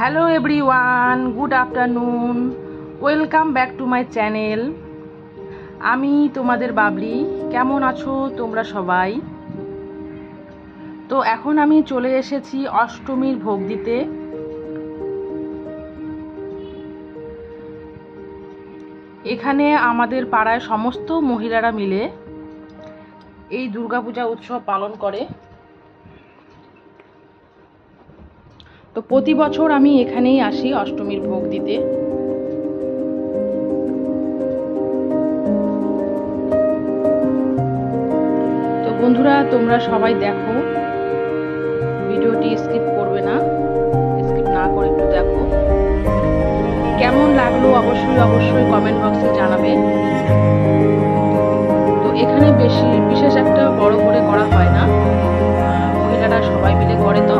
Hello everyone, good afternoon, welcome back to my channel. আমি তোমাদের বাবলি। কেমন আছো তোমরা সবাই? তো এখন আমি চলে এসেছি অষ্টমীর ভোগ দিতে। এখানে আমাদের পাড়ায় সমস্ত মহিলারা মিলে এই দুর্গাপূজা উৎসব পালন করে। তো প্রতি বছর আমি এখানেই আসি অষ্টমীর ভোগ দিতে। তো বন্ধুরা, তোমরা সবাই দেখো, ভিডিওটি স্কিপ করবে না, স্কিপ না করে একটু দেখো। কেমন লাগলো অবশ্যই কমেন্ট বক্সে জানাবে। তো এখানে বিশেষ একটা বড় করে করা হয় না, মহিলারা সবাই মিলে করে। তো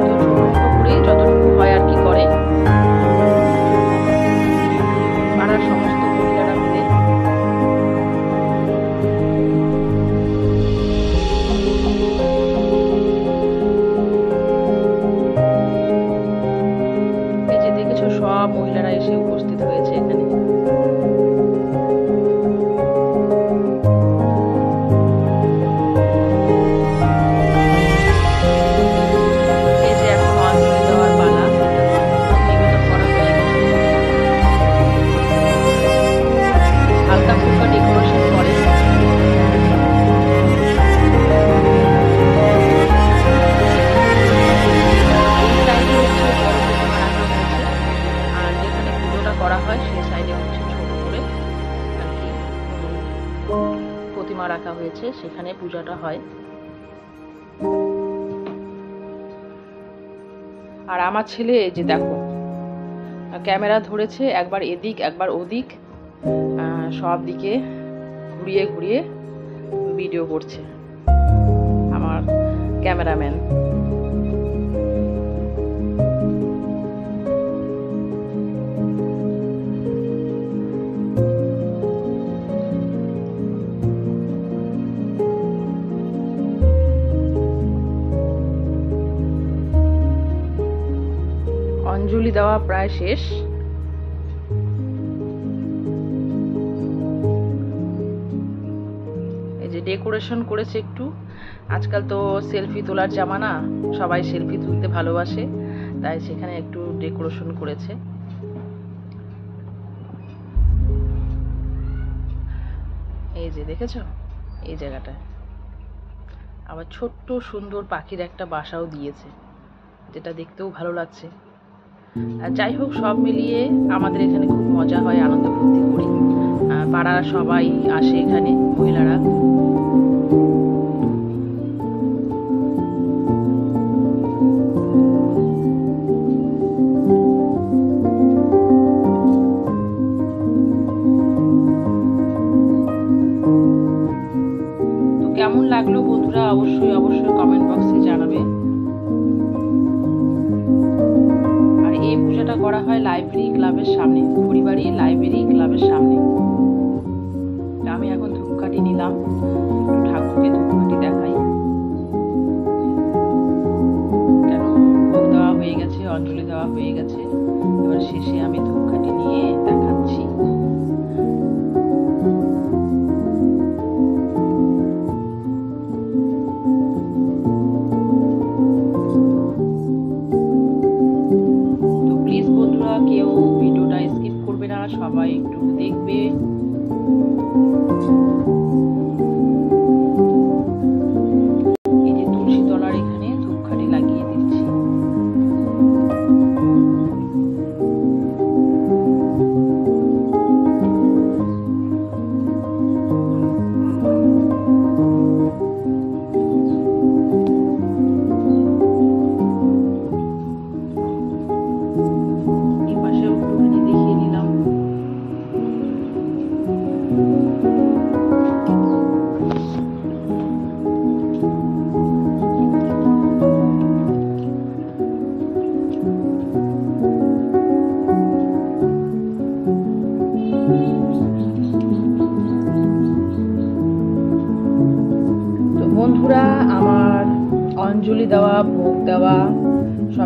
ছোট করে যতটুকু হয় আর কি করে পাড়ার সমস্ত মহিলারা মিলে। এই যে দেখেছো, সব মহিলারা এসে উপস্থিত হয়েছে এখানে। প্রতিমা রাখা হয়েছে, সেখানে পূজাটা হয়। আর আমার ছেলে এই যে দেখো, ক্যামেরা ধরেছে, একবার এদিক একবার ওদিক, সব দিকে ঘুরিয়ে ঘুরিয়ে ভিডিও করছে আমার ক্যামেরাম্যান। অঞ্জলি দেওয়া প্রায় শেষ। এই যে ডেকোরেশন করেছে একটু। আজকাল তো সেলফি তোলার জামানা, সবাই সেলফি তুলতে ভালোবাসে, তাই সেখানে একটু ডেকোরেশন করেছে। এই যে দেখেছো, এই জায়গাটায় আবার ছোট্ট সুন্দর পাখির একটা বাসাও দিয়েছে, যেটা দেখতেও ভালো লাগছে। আর যাই হোক, সব মিলিয়ে আমাদের এখানে খুব মজা হয়, আনন্দ ফুর্তি করি। পাড়ার সবাই আসে এখানে, মহিলারা। তো কেমন লাগলো বন্ধুরা, অবশ্যই কমেন্ট বক্সে জানাবে। এই পূজাটা করা হয় লাইব্রেরি ক্লাবের সামনে, পরিবারী লাইব্রেরি ক্লাবের সামনে। আমি এখন ধূপকাঠি নিলাম, একটু ঠাকুরকে ধূপকাঠি দেখাই। কেন, ভোগ দেওয়া হয়ে গেছে, অঞ্জলি দেওয়া হয়ে গেছে, এবার শেষে আমি ধূপকাঠি নিয়ে দেখাচ্ছি। কেউ ভিডিওটা স্কিপ করবে না, সবাই একটু দেখবে। এই যে তুলসী তলার এখানে ধূপকাঠি লাগিয়ে দিচ্ছি।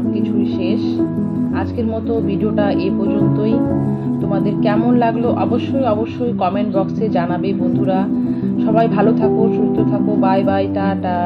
সব কিছুই শেষ। আজকের মতো ভিডিওটা এই পর্যন্তই। তোমাদের কেমন লাগলো অবশ্যই অবশ্যই কমেন্ট বক্সে জানাবে বন্ধুরা। সবাই ভালো থাকো, সুস্থ থাকো। Bye bye, tata.